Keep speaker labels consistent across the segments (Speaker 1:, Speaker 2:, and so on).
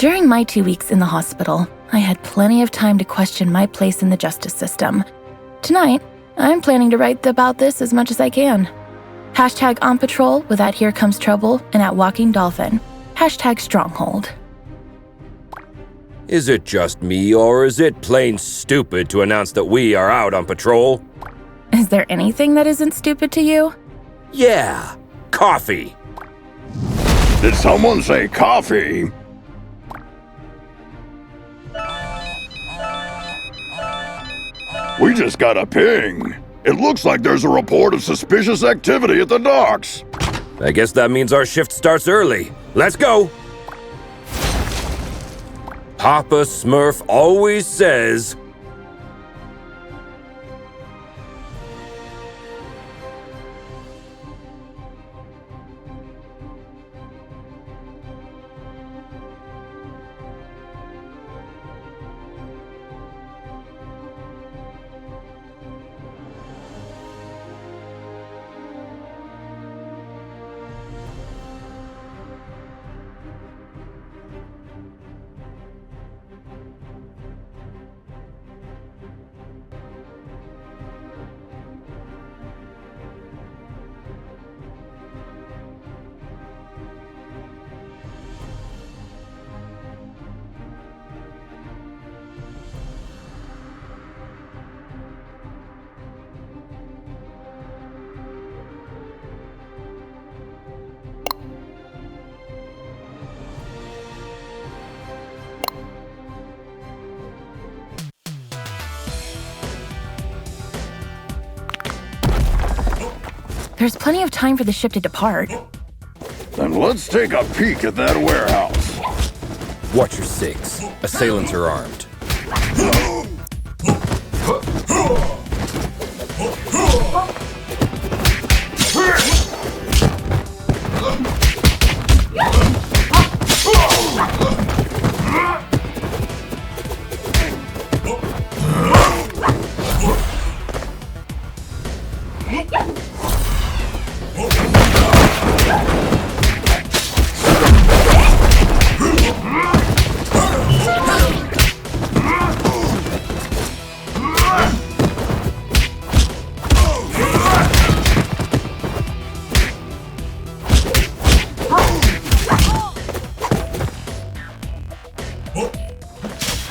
Speaker 1: During my 2 weeks in the hospital, I had plenty of time to question my place in the justice system. Tonight, I'm planning to write about this as much as I can. Hashtag on patrol with at Here Comes Trouble and at Walking Dolphin. Hashtag Stronghold.
Speaker 2: Is it just me, or is it plain stupid to announce that we are out on patrol?
Speaker 1: Is there anything that isn't stupid to you?
Speaker 2: Yeah, coffee.
Speaker 3: Did someone say coffee? We just got a ping. It looks like there's a report of suspicious activity at the docks.
Speaker 2: I guess that means our shift starts early. Let's go! Papa Smurf always says...
Speaker 1: There's plenty of time for the ship to depart.
Speaker 3: Then let's take a peek at that warehouse.
Speaker 2: Watch your six. Assailants are armed.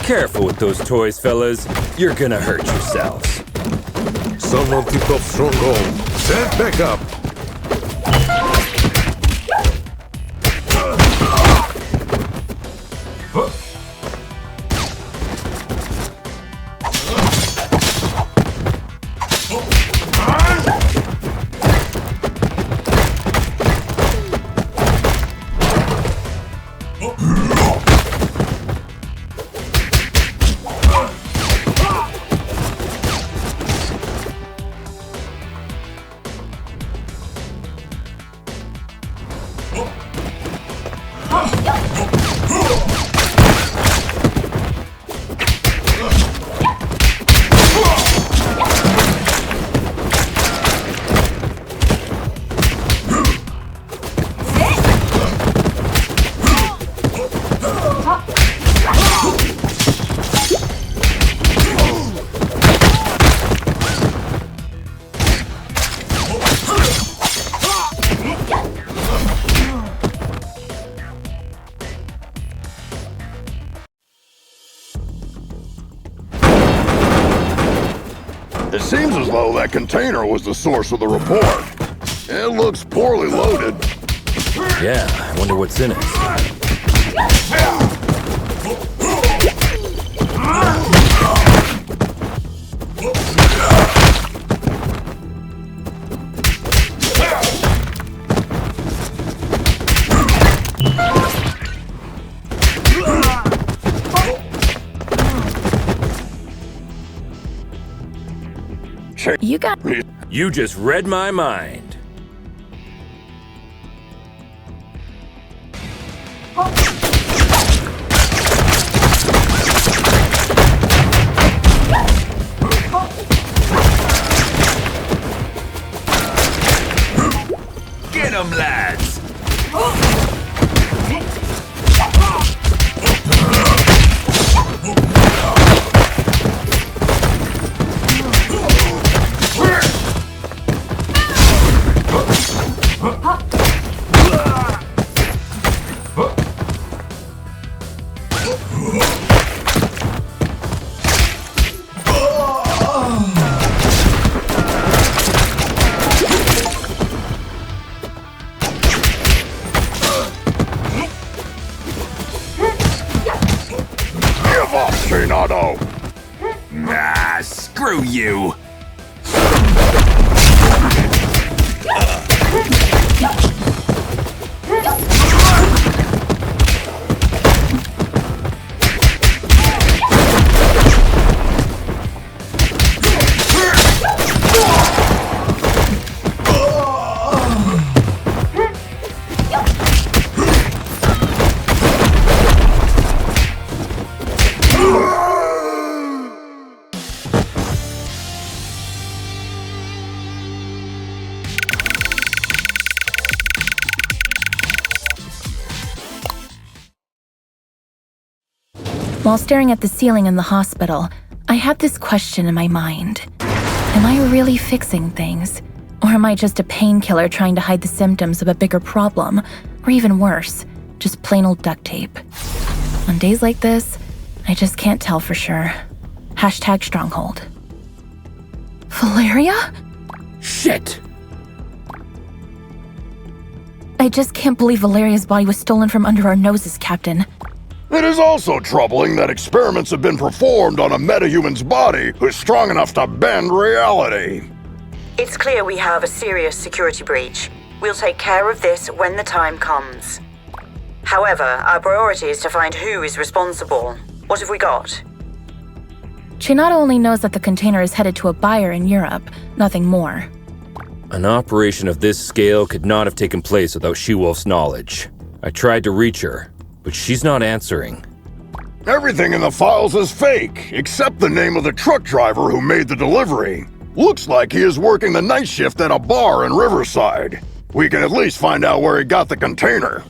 Speaker 2: Careful with those toys, fellas. You're gonna hurt yourselves.
Speaker 4: Someone tipped off Stronghold. Stand back up.
Speaker 3: It seems as though that container was the source of the report. It looks poorly loaded.
Speaker 2: Yeah, I wonder what's in it.
Speaker 1: You got...
Speaker 2: You just read my mind. Get 'em, lads! Screw you!
Speaker 1: While staring at the ceiling in the hospital, I had this question in my mind. Am I really fixing things? Or am I just a painkiller trying to hide the symptoms of a bigger problem? Or even worse, just plain old duct tape? On days like this, I just can't tell for sure. Hashtag stronghold. Valeria?
Speaker 2: Shit!
Speaker 1: I just can't believe Valeria's body was stolen from under our noses, Captain.
Speaker 3: It is also troubling that experiments have been performed on a metahuman's body who's strong enough to bend reality.
Speaker 5: It's clear we have a serious security breach. We'll take care of this when the time comes. However, our priority is to find who is responsible. What have we got?
Speaker 1: She not only knows that the container is headed to a buyer in Europe, nothing more.
Speaker 2: An operation of this scale could not have taken place without She-Wolf's knowledge. I tried to reach her, but she's not answering.
Speaker 3: Everything in the files is fake, except the name of the truck driver who made the delivery. Looks like he is working the night shift at a bar in Riverside. We can at least find out where he got the container.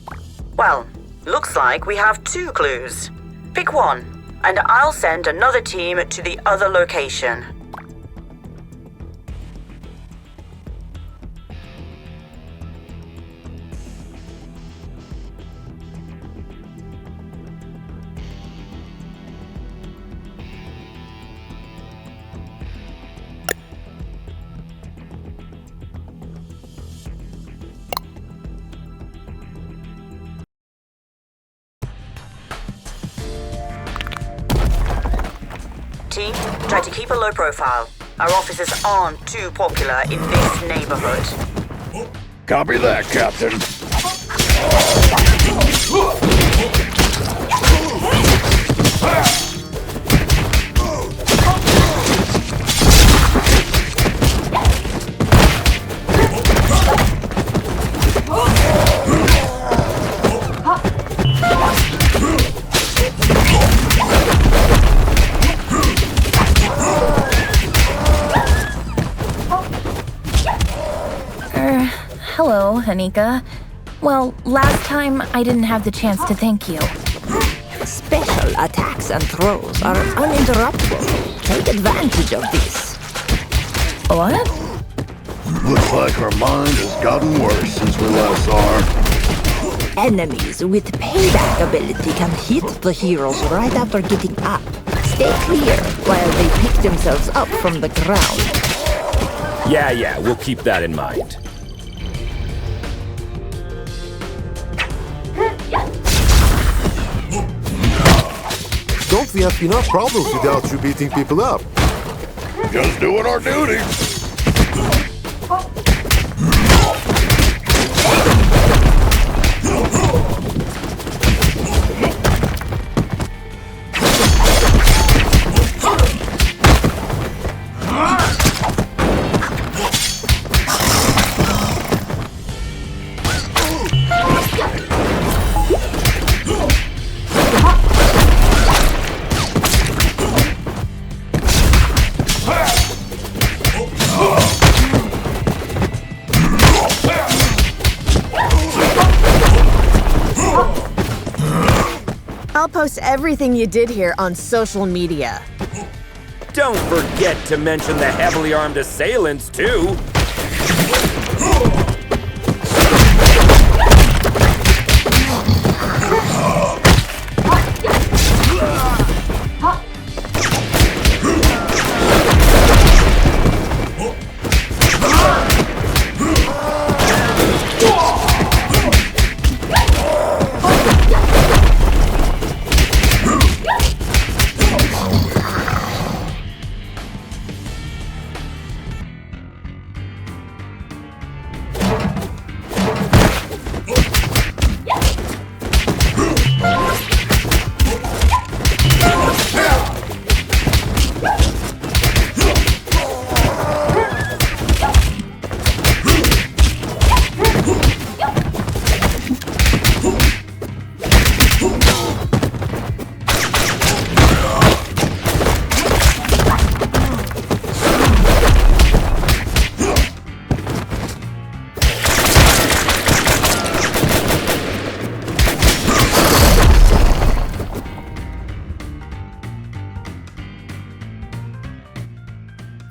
Speaker 5: Well, looks like we have 2 clues. Pick one, and I'll send another team to the other location. Team, try to keep a low profile. Our officers aren't too popular in this neighborhood.
Speaker 3: Copy that, Captain.
Speaker 1: Hello, Anika. Well, last time I didn't have the chance to thank you.
Speaker 6: Special attacks and throws are uninterruptible. Take advantage of this.
Speaker 1: What?
Speaker 3: Looks like her mind has gotten worse since we last saw her.
Speaker 6: Enemies with payback ability can hit the heroes right after getting up. Stay clear while they pick themselves up from the ground.
Speaker 2: Yeah, we'll keep that in mind.
Speaker 4: Don't we have enough problems without you beating people up?
Speaker 3: Just doing our duty.
Speaker 7: I'll post everything you did here on social media.
Speaker 2: Don't forget to mention the heavily armed assailants, too!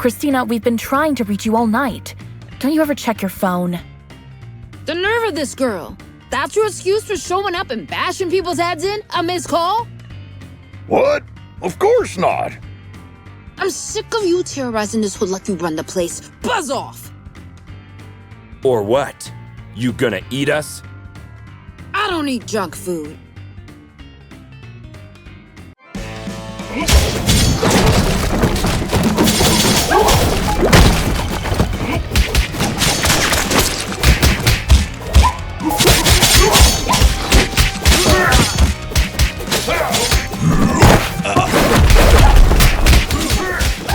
Speaker 1: Christina, we've been trying to reach you all night. Don't you ever check your phone?
Speaker 8: The nerve of this girl. That's your excuse for showing up and bashing people's heads in? A missed call?
Speaker 3: What? Of course not.
Speaker 8: I'm sick of you terrorizing this hood like you run the place. Buzz off!
Speaker 2: Or what? You gonna eat us?
Speaker 8: I don't eat junk food.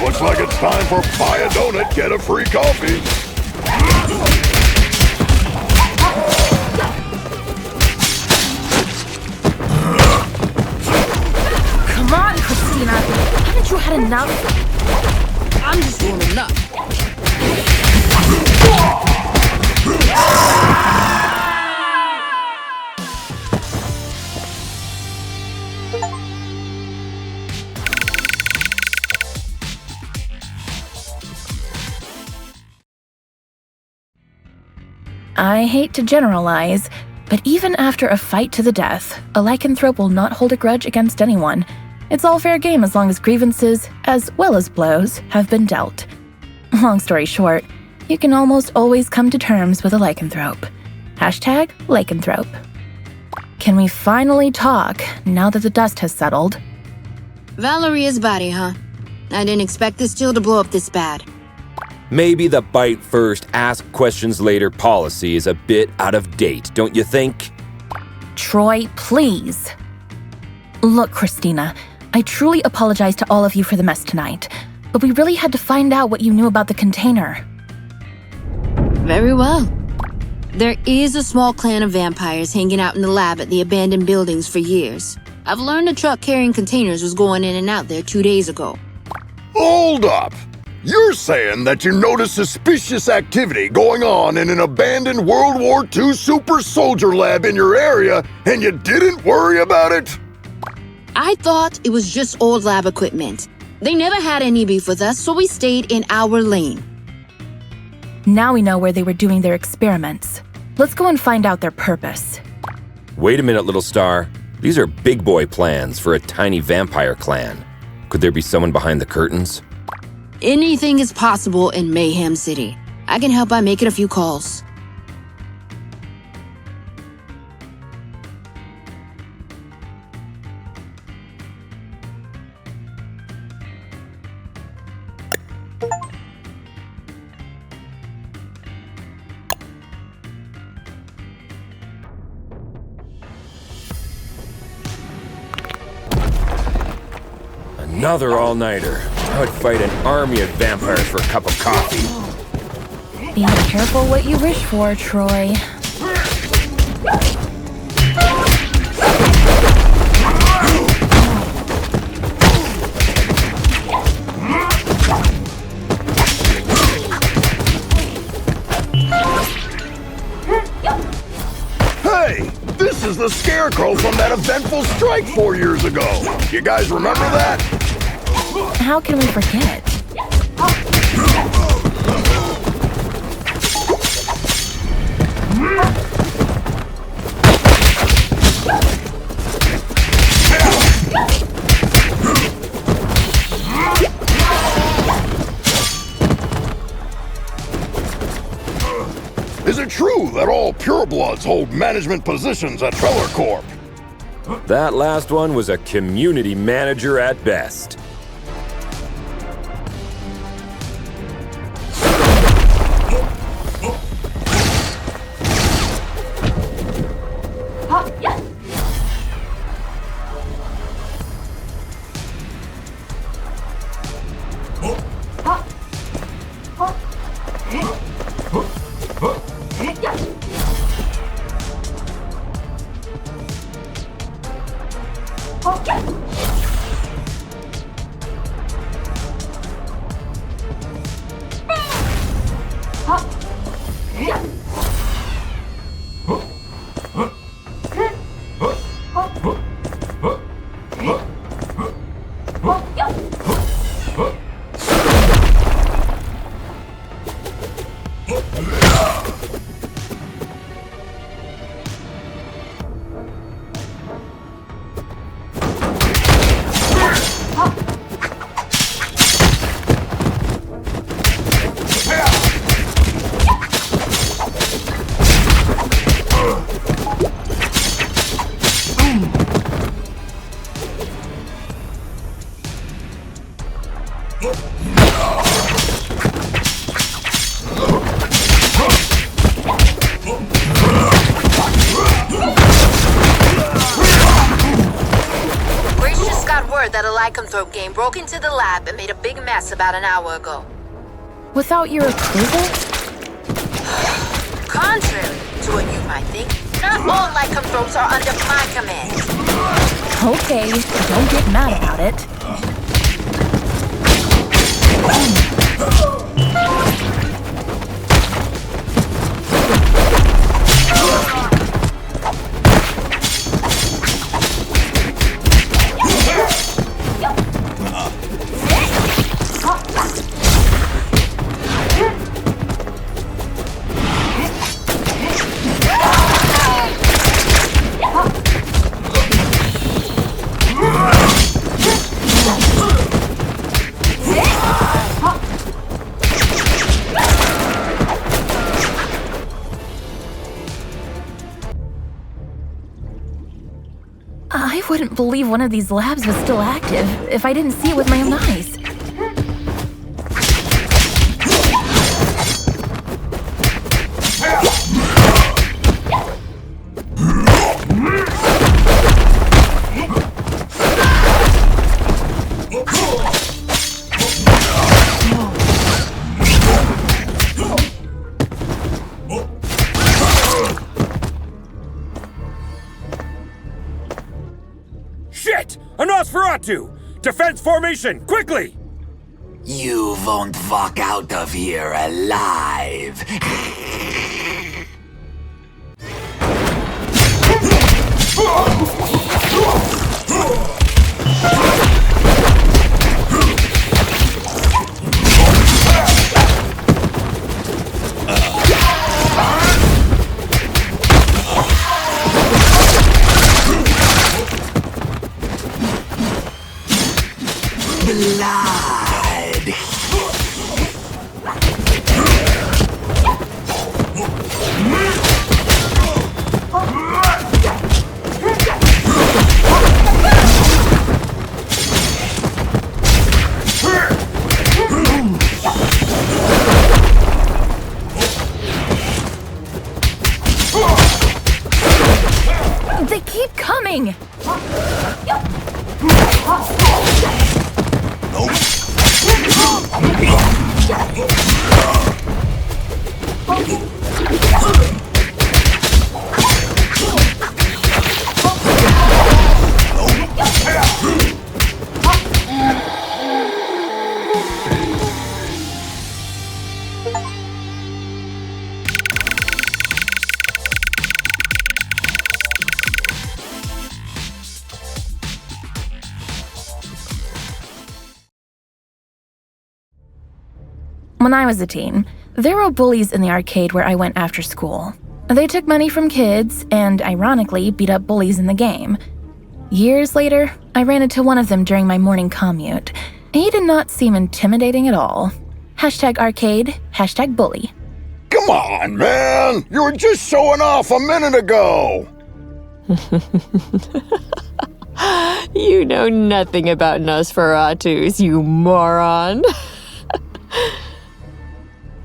Speaker 3: Looks like it's time for buy a donut, get a free coffee.
Speaker 1: Come on, Christina. Haven't you had enough?
Speaker 8: I'm just warming up.
Speaker 1: I hate to generalize, but even after a fight to the death, a lycanthrope will not hold a grudge against anyone. It's all fair game as long as grievances, as well as blows, have been dealt. Long story short, you can almost always come to terms with a lycanthrope. Hashtag lycanthrope. Can we finally talk now that the dust has settled?
Speaker 8: Valeria's body, huh? I didn't expect this deal to blow up this bad.
Speaker 2: Maybe the bite first, ask questions later policy is a bit out of date, don't you think?
Speaker 1: Troy, please. Look, Christina, I truly apologize to all of you for the mess tonight, but we really had to find out what you knew about the container.
Speaker 8: Very well. There is a small clan of vampires hanging out in the lab at the abandoned buildings for years. I've learned a truck carrying containers was going in and out there 2 days ago.
Speaker 3: Hold up! You're saying that you noticed suspicious activity going on in an abandoned World War II super soldier lab in your area and you didn't worry about it?
Speaker 8: I thought it was just old lab equipment. They never had any beef with us, so we stayed in our lane.
Speaker 1: Now we know where they were doing their experiments. Let's go and find out their purpose.
Speaker 2: Wait a minute, little star. These are big boy plans for a tiny vampire clan. Could there be someone behind the curtains?
Speaker 8: Anything is possible in Mayhem City. I can help by making a few calls.
Speaker 2: Another all-nighter. I would fight an army of vampires for a cup of coffee.
Speaker 1: Be careful what you wish for, Troy.
Speaker 3: Hey, this is the Scarecrow from that eventful strike 4 years ago. You guys remember that?
Speaker 1: How can we forget?
Speaker 3: Is it true that all purebloods hold management positions at Feller Corp?
Speaker 2: That last one was a community manager at best.
Speaker 8: Grace just got word that a lycanthrope game broke into the lab and made a big mess about an hour ago.
Speaker 1: Without your approval?
Speaker 8: Contrary to what you might think, not all lycanthropes are under my command.
Speaker 1: Okay, don't get mad about it. I wouldn't believe one of these labs was still active if I didn't see it with my own eyes.
Speaker 2: Shit! A Nosferatu! Defense formation, quickly!
Speaker 9: You won't walk out of here alive. Blood.
Speaker 1: They keep coming! When I was a teen, there were bullies in the arcade where I went after school. They took money from kids and, ironically, beat up bullies in the game. Years later, I ran into one of them during my morning commute. He did not seem intimidating at all. #arcade, #bully.
Speaker 3: Come on, man! You were just showing off a minute ago!
Speaker 10: You know nothing about Nosferatus, you moron.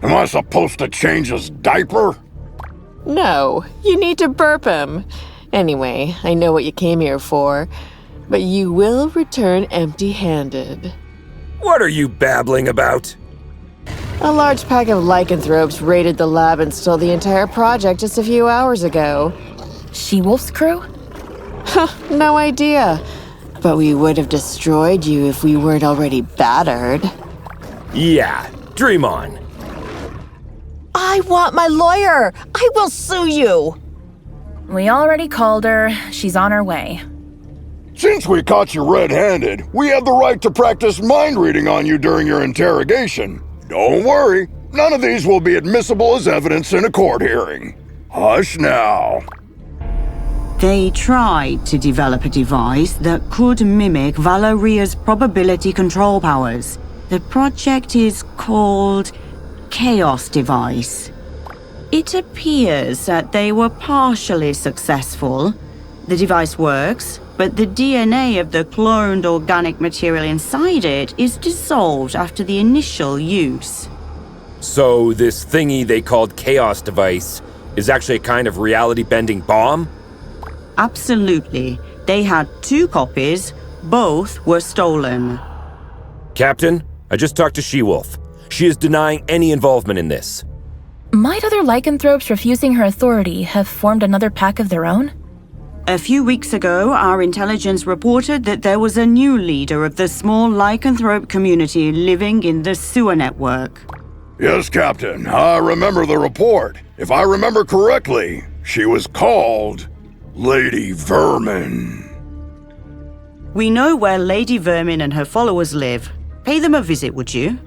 Speaker 3: Am I supposed to change his diaper?
Speaker 10: No, you need to burp him. Anyway, I know what you came here for, but you will return empty-handed.
Speaker 2: What are you babbling about?
Speaker 10: A large pack of lycanthropes raided the lab and stole the entire project just a few hours ago.
Speaker 1: She-Wolf's crew?
Speaker 10: No idea. But we would have destroyed you if we weren't already battered.
Speaker 2: Yeah, dream on.
Speaker 6: I want my lawyer! I will sue you!
Speaker 1: We already called her. She's on her way.
Speaker 3: Since we caught you red-handed, we have the right to practice mind reading on you during your interrogation. Don't worry, none of these will be admissible as evidence in a court hearing. Hush now.
Speaker 11: They tried to develop a device that could mimic Valoria's probability control powers. The project is called Chaos Device. It appears that they were partially successful. The device works, but the DNA of the cloned organic material inside it is dissolved after the initial use.
Speaker 2: So this thingy they called Chaos device is actually a kind of reality-bending bomb?
Speaker 11: Absolutely. They had 2 copies. Both were stolen.
Speaker 2: Captain, I just talked to She-Wolf. She is denying any involvement in this.
Speaker 1: Might other lycanthropes refusing her authority have formed another pack of their own?
Speaker 11: A few weeks ago, our intelligence reported that there was a new leader of the small lycanthrope community living in the sewer network.
Speaker 3: Yes, Captain. I remember the report. If I remember correctly, she was called Lady Vermin.
Speaker 11: We know where Lady Vermin and her followers live. Pay them a visit, would you?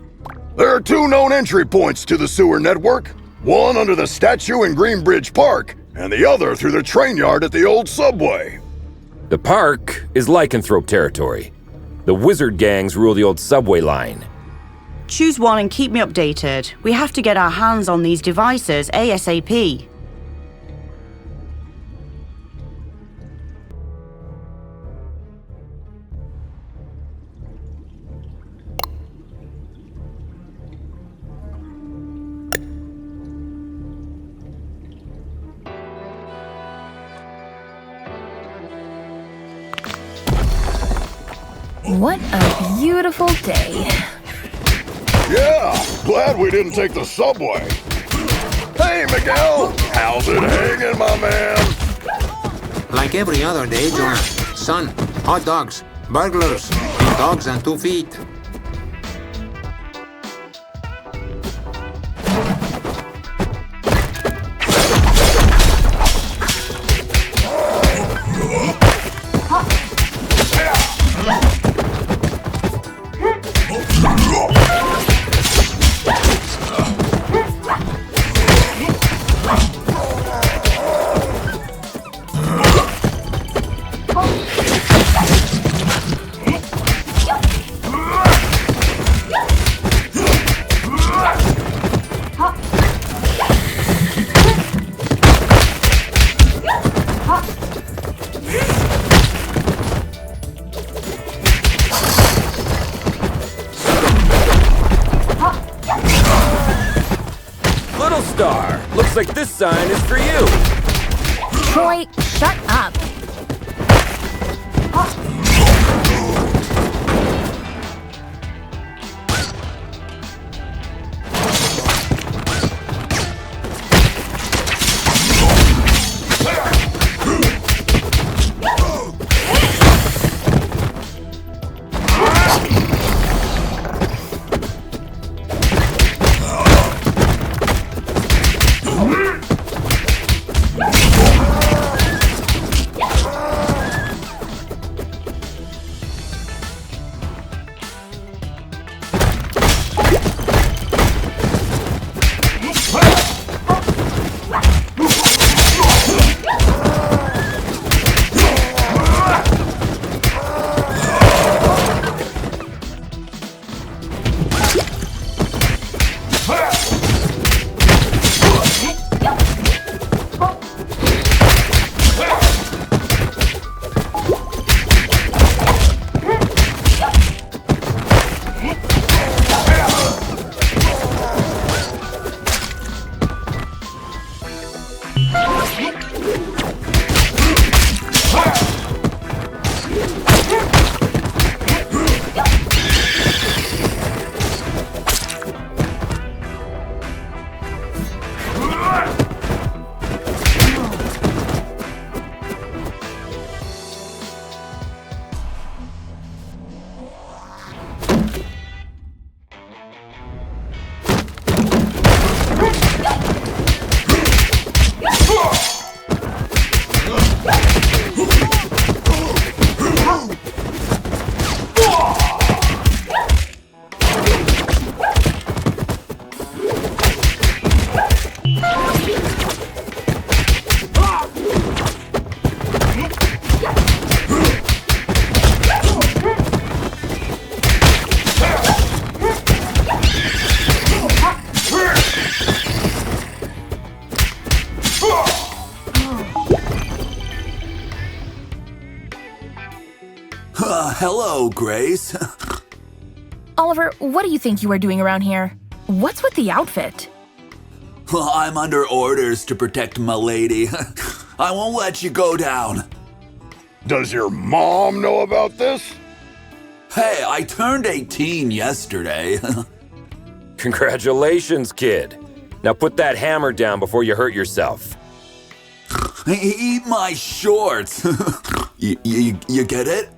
Speaker 3: There are 2 known entry points to the sewer network. One under the statue in Greenbridge Park, and the other through the train yard at the old subway.
Speaker 2: The park is lycanthrope territory. The wizard gangs rule the old subway line.
Speaker 11: Choose one and keep me updated. We have to get our hands on these devices ASAP.
Speaker 1: What a beautiful day.
Speaker 3: Yeah, glad we didn't take the subway. Hey, Miguel! How's it hanging, my man?
Speaker 12: Like every other day, John. Sun, hot dogs, burglars, and dogs on 2 feet.
Speaker 2: Little Star, looks like this sign is for you.
Speaker 1: Troy, shut up.
Speaker 9: hello, Grace.
Speaker 1: Oliver, what do you think you are doing around here? What's with the outfit?
Speaker 9: Well, I'm under orders to protect my lady. I won't let you go down.
Speaker 3: Does your mom know about this?
Speaker 9: Hey, I turned 18 yesterday.
Speaker 2: Congratulations, kid. Now put that hammer down before you hurt yourself.
Speaker 9: Eat my shorts. You get it?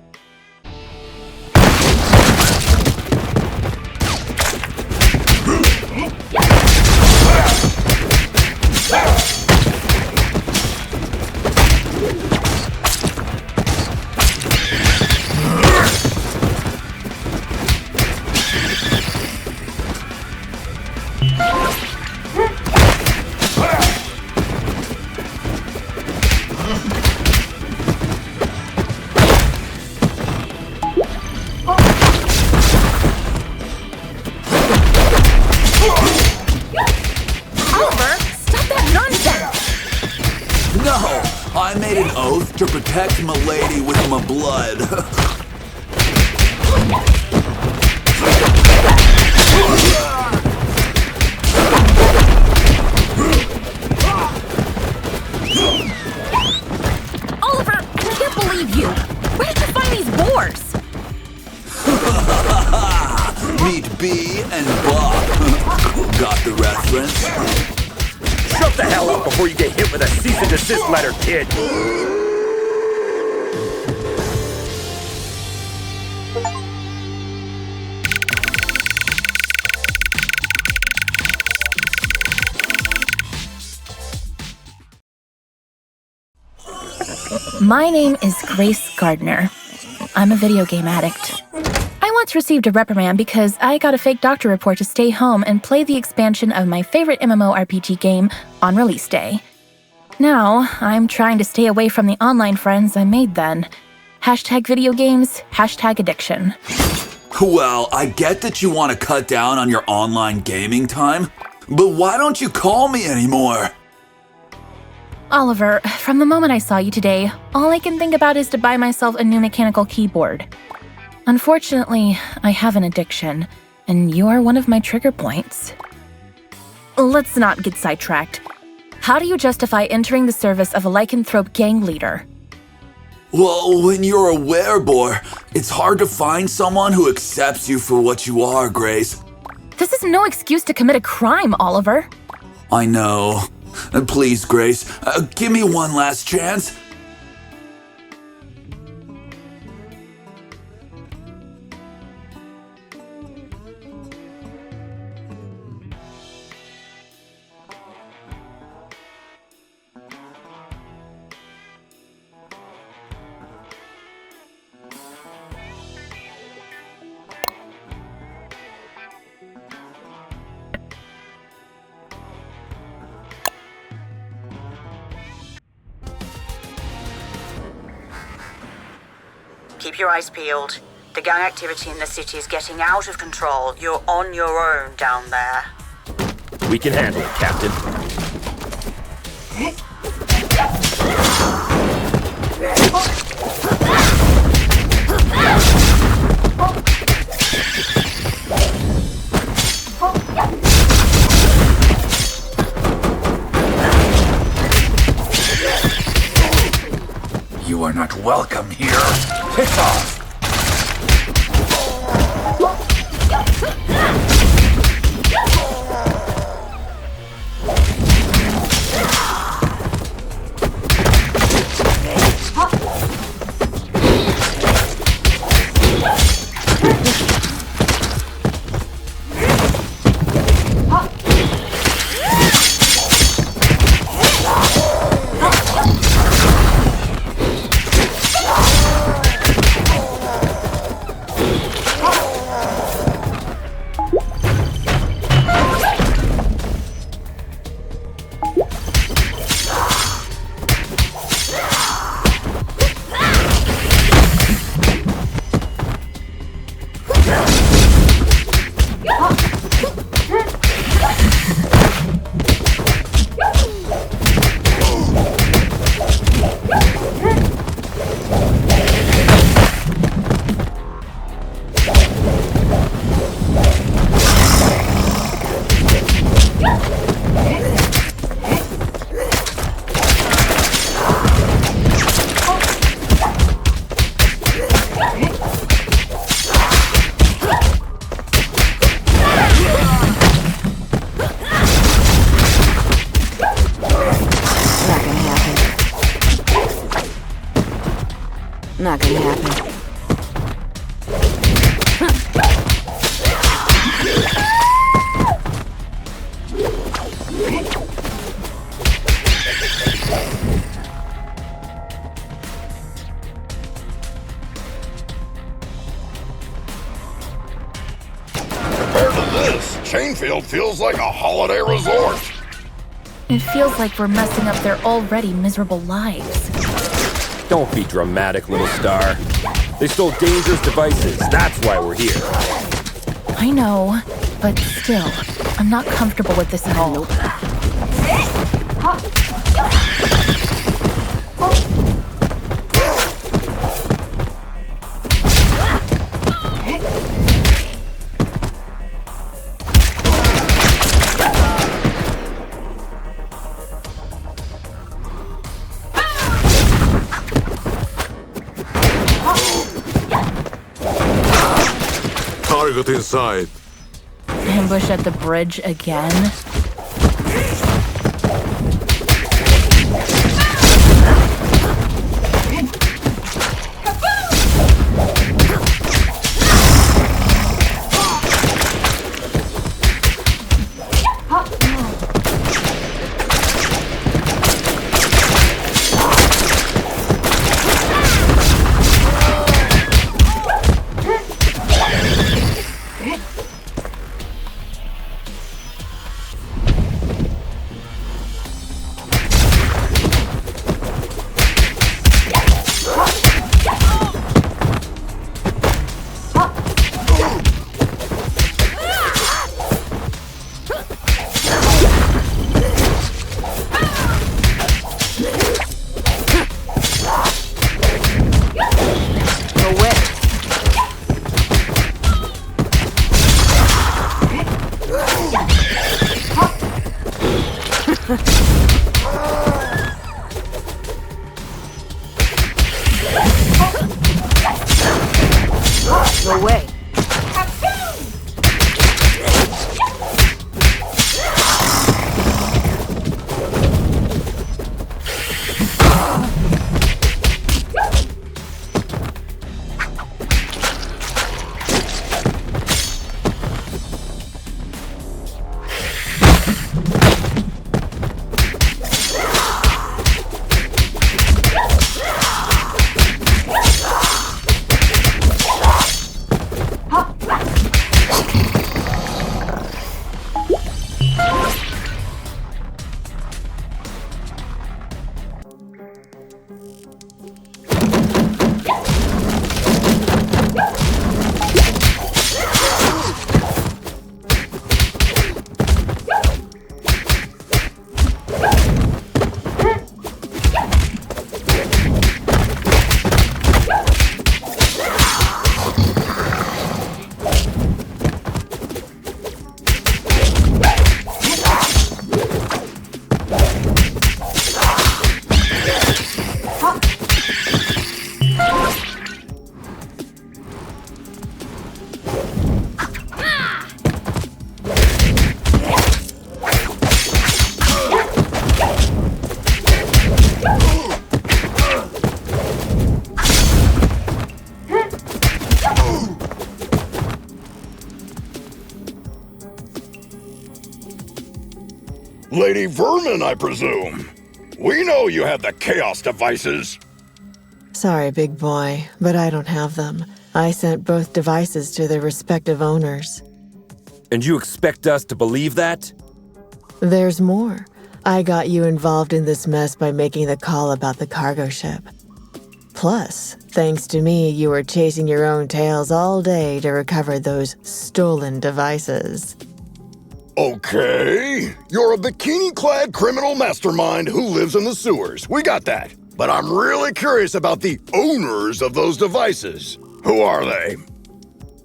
Speaker 9: I made an oath to protect my lady with my blood.
Speaker 1: Oliver, I can't believe you. Where did you find these boars?
Speaker 9: Meet B and Bob. Got the reference?
Speaker 2: Shut the hell up before you get hit with a cease and desist letter, kid!
Speaker 1: My name is Grace Gardner. I'm a video game addict. I once received a reprimand because I got a fake doctor report to stay home and play the expansion of my favorite MMORPG game on release day. Now, I'm trying to stay away from the online friends I made then. Hashtag video games, hashtag addiction.
Speaker 9: Well, I get that you want to cut down on your online gaming time, but why don't you call me anymore?
Speaker 1: Oliver, from the moment I saw you today, all I can think about is to buy myself a new mechanical keyboard. Unfortunately, I have an addiction, and you are one of my trigger points. Let's not get sidetracked. How do you justify entering the service of a lycanthrope gang leader?
Speaker 9: Well, when you're a werebore, it's hard to find someone who accepts you for what you are, Grace.
Speaker 1: This is no excuse to commit a crime, Oliver.
Speaker 9: I know. Please, Grace, give me one last chance.
Speaker 5: Keep your eyes peeled. The gang activity in the city is getting out of control. You're on your own down there.
Speaker 2: We can handle it, Captain.
Speaker 9: You are not welcome here. Piss off!
Speaker 6: Not gonna happen.
Speaker 3: Compared to this, Chainfield feels like a holiday resort.
Speaker 1: It feels like we're messing up their already miserable lives.
Speaker 2: Don't be dramatic, little star. They stole dangerous devices. That's why we're here.
Speaker 1: I know, but still, I'm not comfortable with this at all.
Speaker 4: Target inside.
Speaker 1: Ambush at the bridge again?
Speaker 6: No way.
Speaker 3: Lady Vermin, I presume. We know you have the Chaos devices.
Speaker 10: Sorry, big boy, but I don't have them. I sent both devices to their respective owners.
Speaker 2: And you expect us to believe that?
Speaker 10: There's more. I got you involved in this mess by making the call about the cargo ship. Plus, thanks to me, you were chasing your own tails all day to recover those stolen devices.
Speaker 3: Okay, you're a bikini-clad criminal mastermind who lives in the sewers. We got that. But I'm really curious about the owners of those devices. Who are they?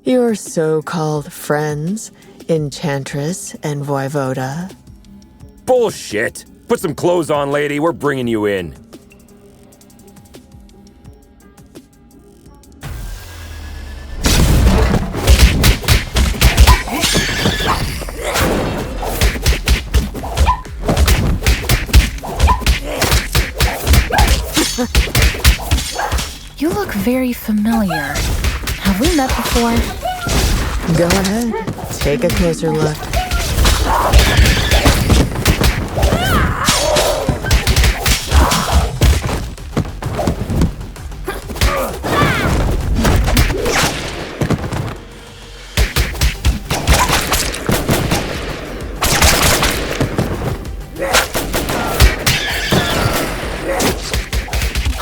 Speaker 10: Your so-called friends, Enchantress and Voivoda.
Speaker 2: Bullshit! Put some clothes on, lady. We're bringing you in.
Speaker 1: You look very familiar. Have we met before?
Speaker 10: Go ahead. Take a closer look.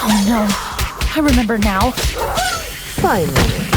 Speaker 1: Oh no, I remember now.
Speaker 10: Finally.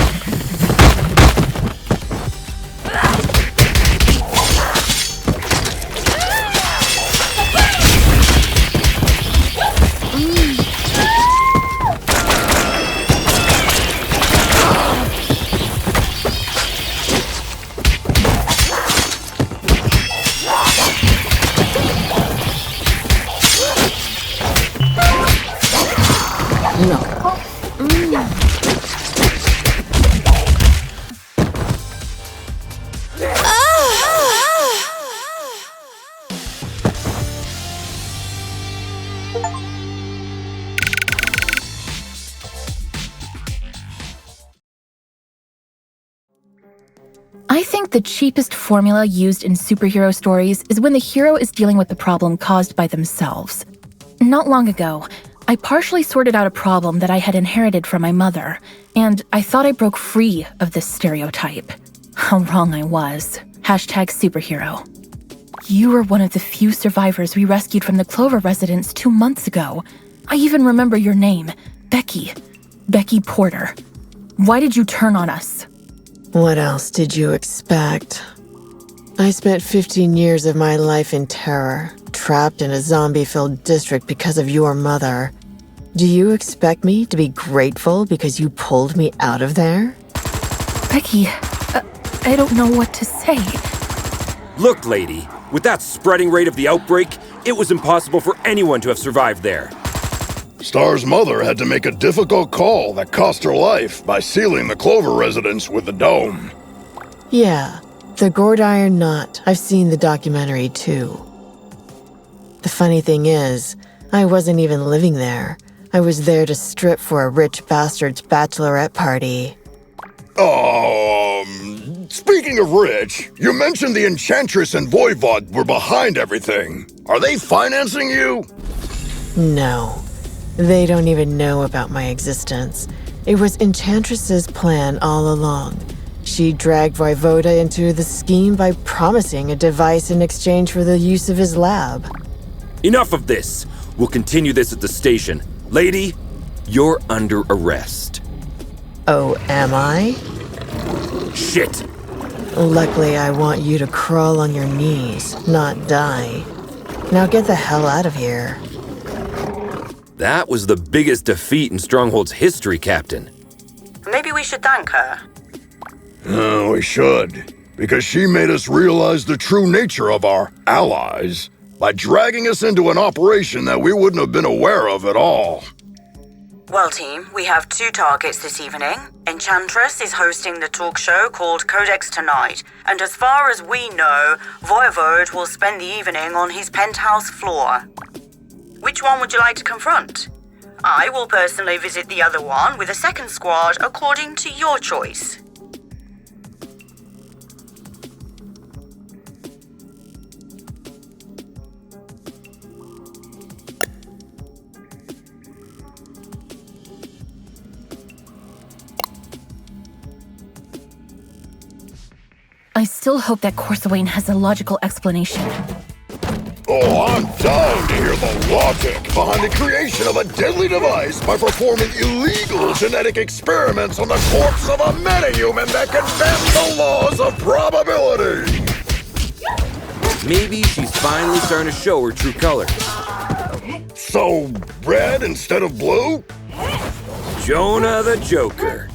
Speaker 1: I think the cheapest formula used in superhero stories is when the hero is dealing with the problem caused by themselves. Not long ago, I partially sorted out a problem that I had inherited from my mother, and I thought I broke free of this stereotype. How wrong I was. #superhero. You were one of the few survivors we rescued from the Clover residence 2 months ago. I even remember your name, Becky. Becky Porter. Why did you turn on us?
Speaker 10: What else did you expect? I spent 15 years of my life in terror, trapped in a zombie-filled district because of your mother. Do you expect me to be grateful because you pulled me out of there?
Speaker 1: Becky, I don't know what to say.
Speaker 2: Look, lady, with that spreading rate of the outbreak, it was impossible for anyone to have survived there.
Speaker 3: Star's mother had to make a difficult call that cost her life by sealing the Clover residence with the dome.
Speaker 10: Yeah, the gourd iron knot. I've seen the documentary too. The funny thing is, I wasn't even living there. I was there to strip for a rich bastard's bachelorette party.
Speaker 3: Speaking of rich, you mentioned the Enchantress and Voivod were behind everything. Are they financing you?
Speaker 10: No. They don't even know about my existence. It was Enchantress's plan all along. She dragged Voivoda into the scheme by promising a device in exchange for the use of his lab.
Speaker 2: Enough of this. We'll continue this at the station. Lady, you're under arrest.
Speaker 10: Oh, am I?
Speaker 2: Shit!
Speaker 10: Luckily, I want you to crawl on your knees, not die. Now get the hell out of here.
Speaker 2: That was the biggest defeat in Stronghold's history, Captain.
Speaker 5: Maybe we should thank her.
Speaker 3: We should. Because she made us realize the true nature of our allies by dragging us into an operation that we wouldn't have been aware of at all.
Speaker 5: Well, team, we have 2 targets this evening. Enchantress is hosting the talk show called Codex Tonight, and as far as we know, Voivod will spend the evening on his penthouse floor. Which one would you like to confront? I will personally visit the other one with a second squad according to your choice.
Speaker 1: I still hope that Corsawane has a logical explanation.
Speaker 3: Oh, I'm dying to hear the logic behind the creation of a deadly device by performing illegal genetic experiments on the corpse of a metahuman that can bend the laws of probability.
Speaker 2: Maybe she's finally starting to show her true colors.
Speaker 3: So, red instead of blue?
Speaker 2: Jonah the Joker.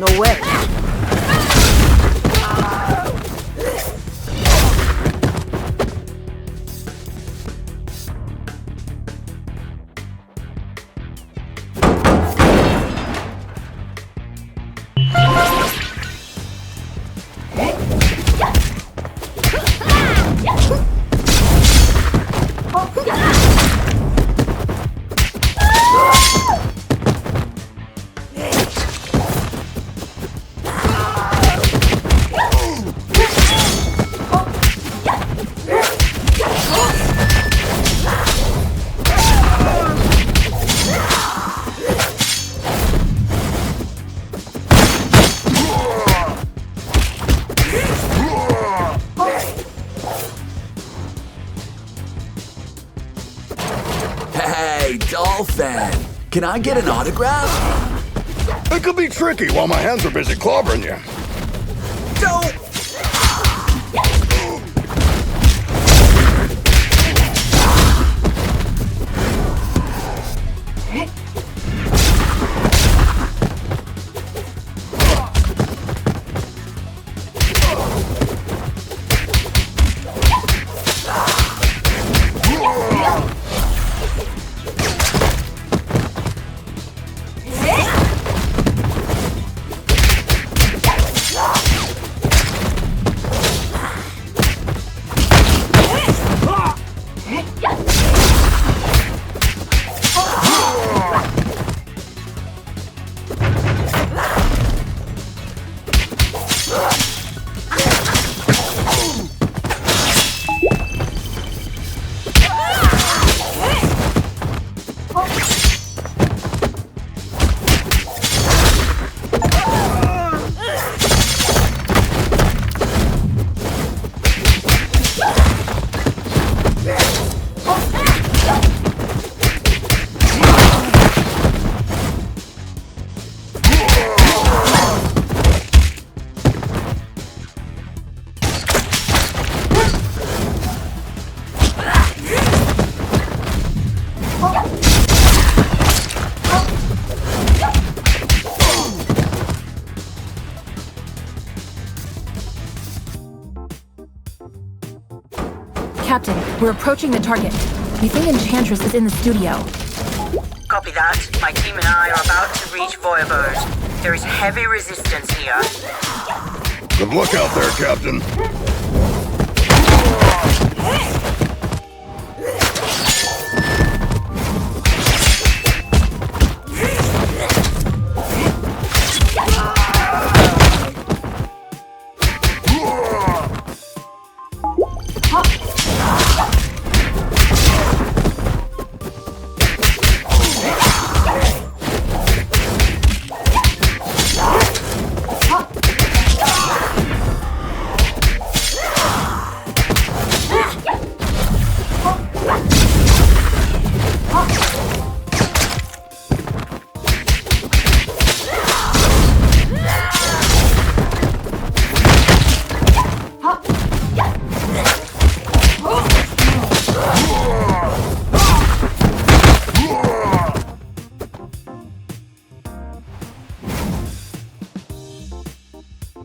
Speaker 7: No way.
Speaker 9: Hey, Dolphin! Can I get an autograph?
Speaker 3: It could be tricky while my hands are busy clobbering you.
Speaker 9: Don't!
Speaker 1: Captain, we're approaching the target. We think Enchantress is in the studio.
Speaker 5: Copy that. My team and I are about to reach Voivode. There is heavy resistance here.
Speaker 3: Good luck out there, Captain.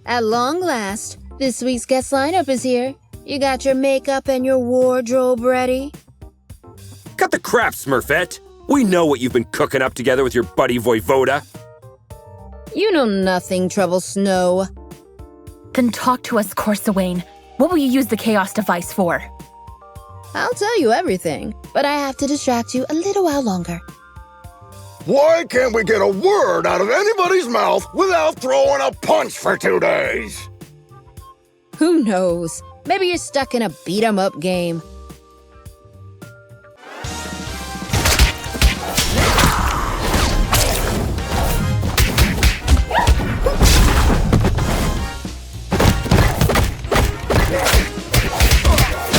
Speaker 13: At long last, this week's guest lineup is here. You got your makeup and your wardrobe ready?
Speaker 2: Cut the crap, Smurfette. We know what you've been cooking up together with your buddy Voivoda.
Speaker 13: You know nothing, Trouble Snow.
Speaker 1: Then talk to us, Corsawane. What will you use the chaos device for?
Speaker 13: I'll tell you everything, but I have to distract you a little while longer.
Speaker 3: Why can't we get a word out of anybody's mouth without throwing a punch for 2 days?
Speaker 13: Who knows? Maybe you're stuck in a beat-em-up game.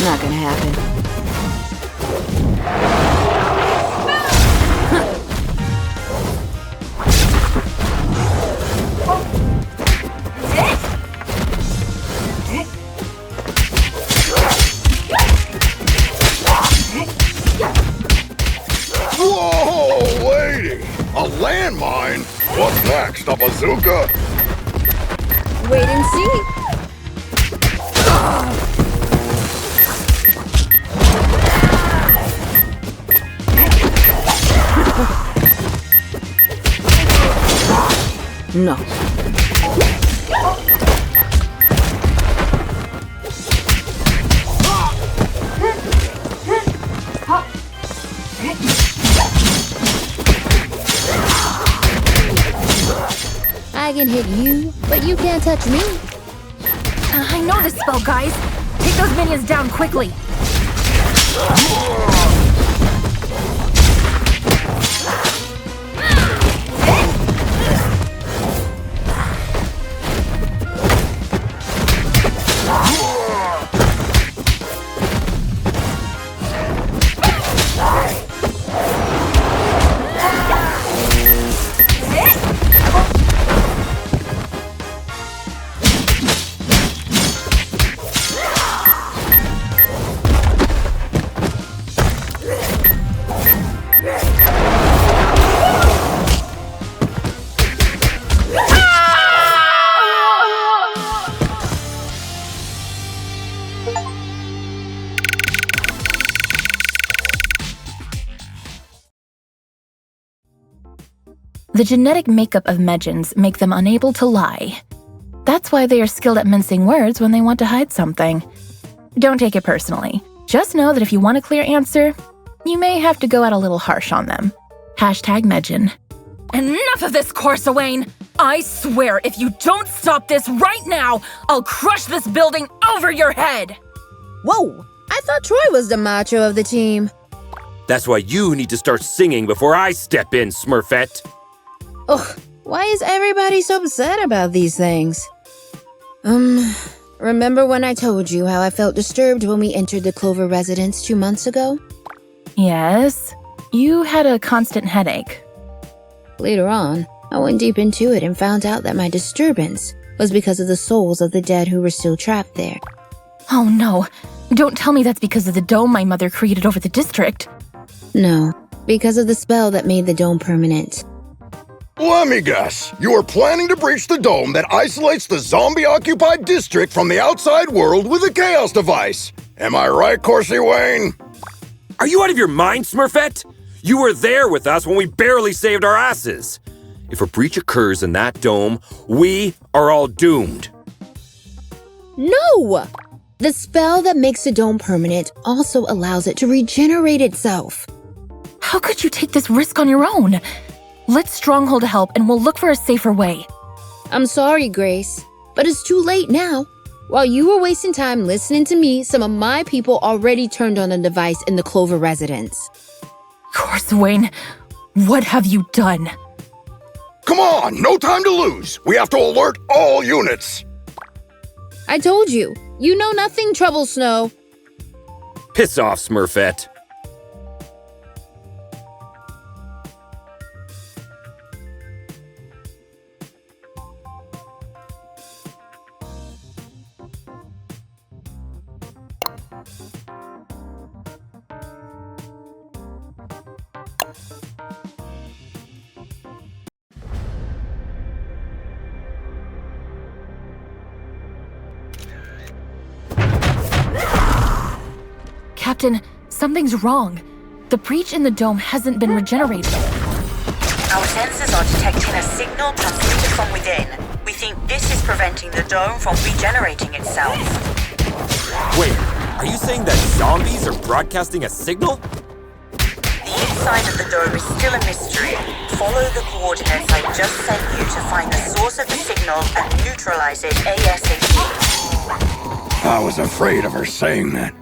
Speaker 6: Not gonna happen.
Speaker 3: Whoa, lady! A landmine? What's next, a bazooka?
Speaker 13: Wait and see.
Speaker 6: No.
Speaker 13: I can hit you, but you can't touch me.
Speaker 1: I know this spell, guys. Take those minions down quickly. The genetic makeup of Medjans make them unable to lie. That's why they are skilled at mincing words when they want to hide something. Don't take it personally. Just know that if you want a clear answer, you may have to go out a little harsh on them. #Medjan. Enough of this, Corsawane! I swear, if you don't stop this right now, I'll crush this building over your head!
Speaker 13: Whoa! I thought Troy was the macho of the team.
Speaker 2: That's why you need to start singing before I step in, Smurfette.
Speaker 13: Ugh, why is everybody so upset about these things? Remember when I told you how I felt disturbed when we entered the Clover residence 2 months ago?
Speaker 1: Yes, you had a constant headache.
Speaker 13: Later on, I went deep into it and found out that my disturbance was because of the souls of the dead who were still trapped there.
Speaker 1: Oh no, don't tell me that's because of the dome my mother created over the district.
Speaker 13: No, because of the spell that made the dome permanent.
Speaker 3: Let me guess. You are planning to breach the dome that isolates the zombie-occupied district from the outside world with a chaos device. Am I right, Corsi Wayne?
Speaker 2: Are you out of your mind, Smurfette? You were there with us when we barely saved our asses. If a breach occurs in that dome, we are all doomed.
Speaker 13: No! The spell that makes the dome permanent also allows it to regenerate itself.
Speaker 1: How could you take this risk on your own? Let Stronghold help and we'll look for a safer way.
Speaker 13: I'm sorry, Grace, but it's too late now. While you were wasting time listening to me, some of my people already turned on the device in the Clover residence.
Speaker 1: Corsawane, what have you done?
Speaker 3: Come on, no time to lose. We have to alert all units.
Speaker 13: I told you, you know nothing, Trouble Snow.
Speaker 2: Piss off, Smurfette.
Speaker 1: Captain, something's wrong. The breach in the dome hasn't been regenerated.
Speaker 5: Our sensors are detecting a signal transmitted from within. We think this is preventing the dome from regenerating itself.
Speaker 2: Wait, are you saying that zombies are broadcasting a signal?
Speaker 5: The inside of the dome is still a mystery. Follow the coordinates I just sent you to find the source of the signal and neutralize it ASAP.
Speaker 3: I was afraid of her saying that.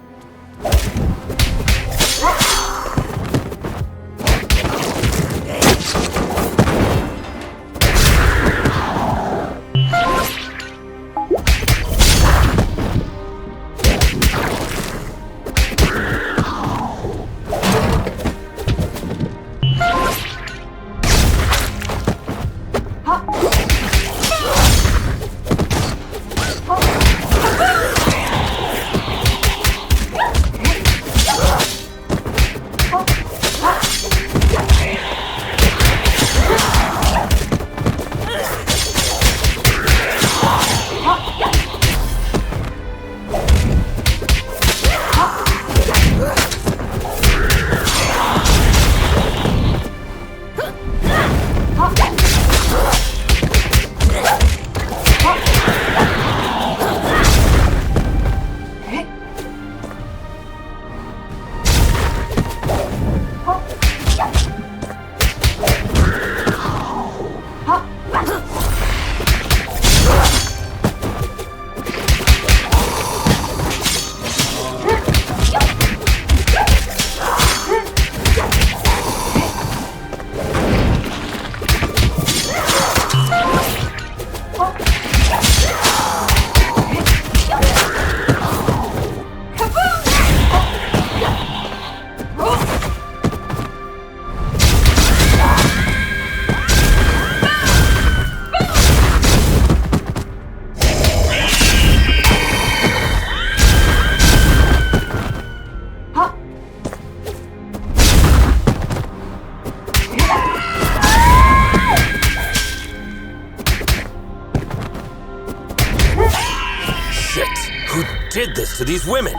Speaker 2: Did this to these women?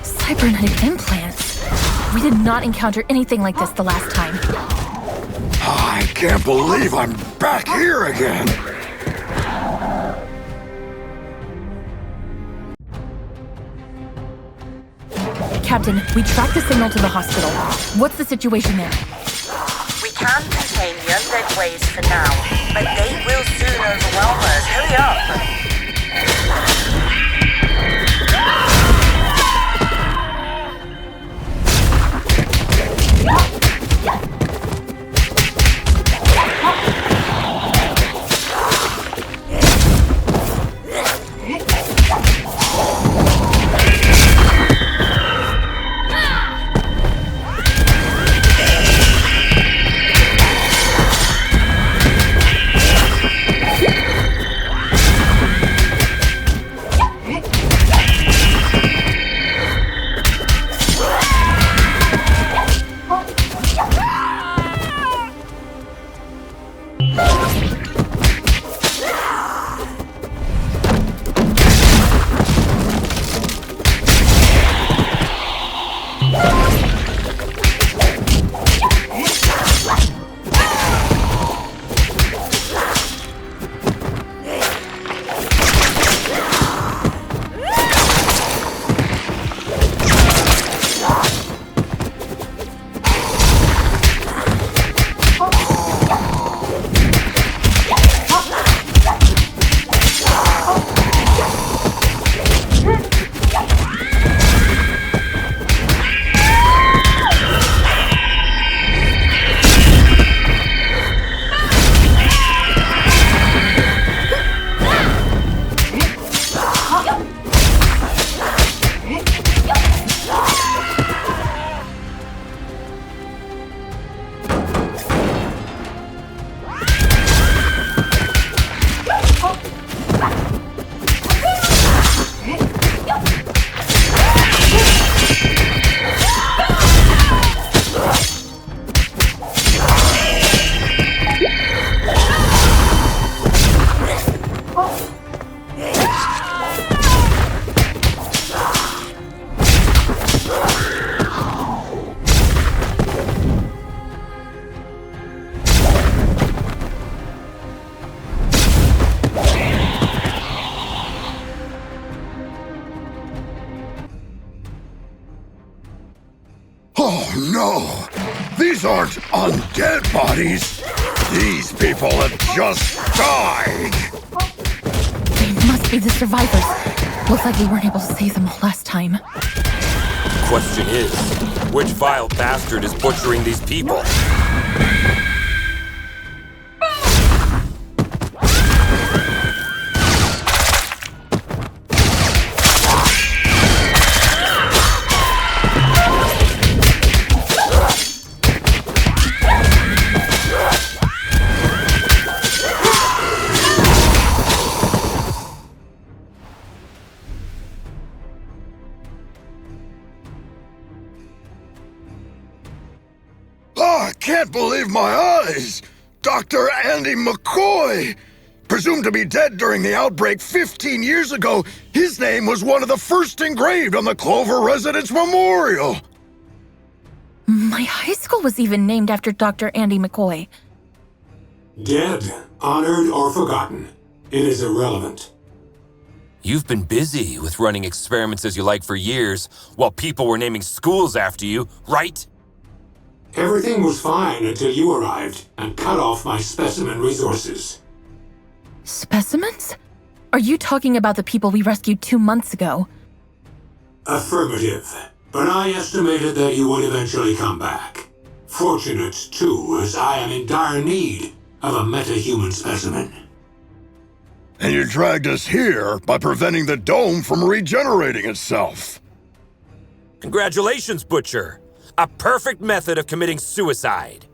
Speaker 1: Cybernetic implants. We did not encounter anything like this the last time.
Speaker 3: I can't believe I'm back here again.
Speaker 1: Captain, we tracked the signal to the hospital. What's the situation there?
Speaker 5: We can contain the undead waves for now, but they will soon overwhelm us. Hurry up!
Speaker 3: Oh no! These aren't undead bodies! These people have just died!
Speaker 1: They must be the survivors. Looks like we weren't able to save them all last time.
Speaker 2: The question is, which vile bastard is butchering these people?
Speaker 3: I can't believe my eyes! Dr. Andy McCoy! Presumed to be dead during the outbreak 15 years ago, his name was one of the first engraved on the Clover Residence Memorial!
Speaker 1: My high school was even named after Dr. Andy McCoy.
Speaker 14: Dead, honored, or forgotten. It is irrelevant.
Speaker 2: You've been busy with running experiments as you like for years, while people were naming schools after you, right?
Speaker 14: Everything was fine until you arrived and cut off my specimen resources.
Speaker 1: Specimens? Are you talking about the people we rescued 2 months ago?
Speaker 14: Affirmative. But I estimated that you would eventually come back. Fortunate, too, as I am in dire need of a metahuman specimen.
Speaker 3: And you dragged us here by preventing the dome from regenerating itself.
Speaker 2: Congratulations, Butcher. A perfect method of committing suicide.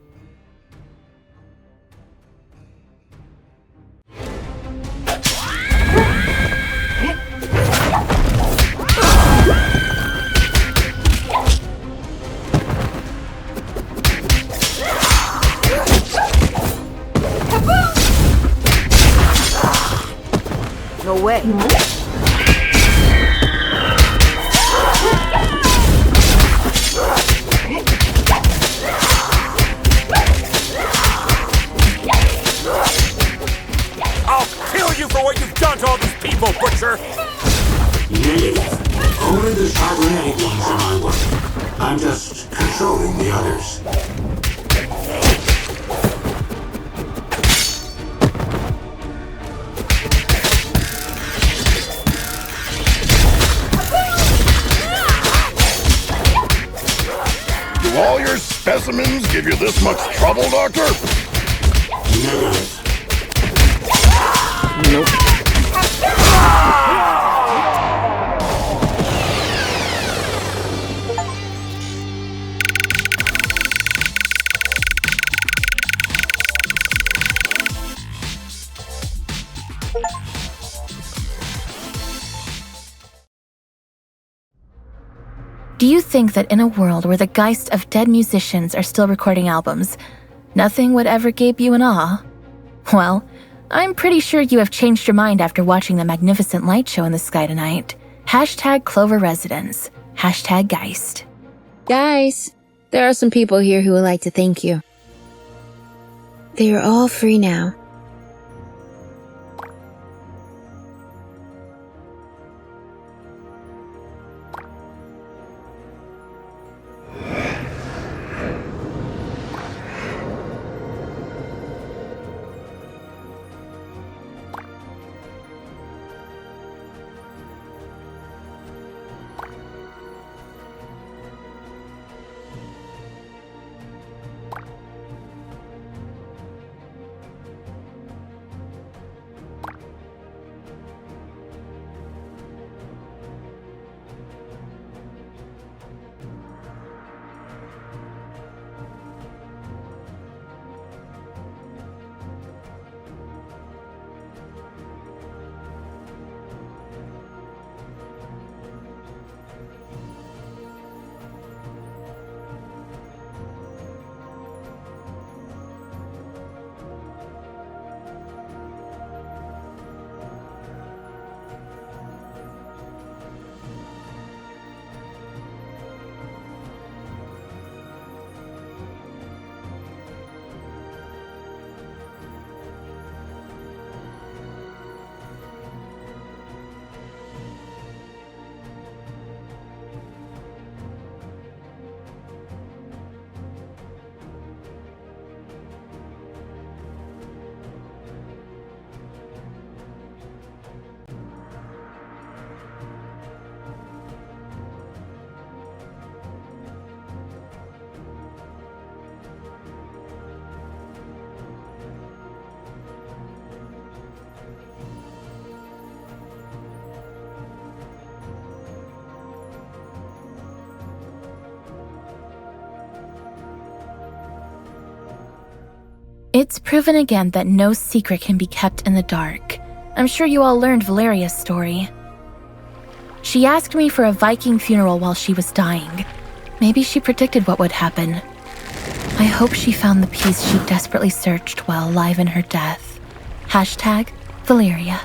Speaker 6: No way.
Speaker 2: I'll kill you for what you've done to all these people, Butcher!
Speaker 14: Negative. Only the cybernetic ones are my work. I'm just controlling the others.
Speaker 3: Do all your specimens give you this much trouble, Doctor?
Speaker 14: Negative.
Speaker 6: Nope.
Speaker 1: Do you think that in a world where the geists of dead musicians are still recording albums, nothing would ever gape you in awe? Well, I'm pretty sure you have changed your mind after watching the magnificent light show in the sky tonight. Hashtag Clover Residence. Hashtag Geist.
Speaker 13: Guys, there are some people here who would like to thank you. They are all free now.
Speaker 1: It's proven again that no secret can be kept in the dark. I'm sure you all learned Valeria's story. She asked me for a Viking funeral while she was dying. Maybe she predicted what would happen. I hope she found the peace she desperately searched while alive in her death. #Valeria.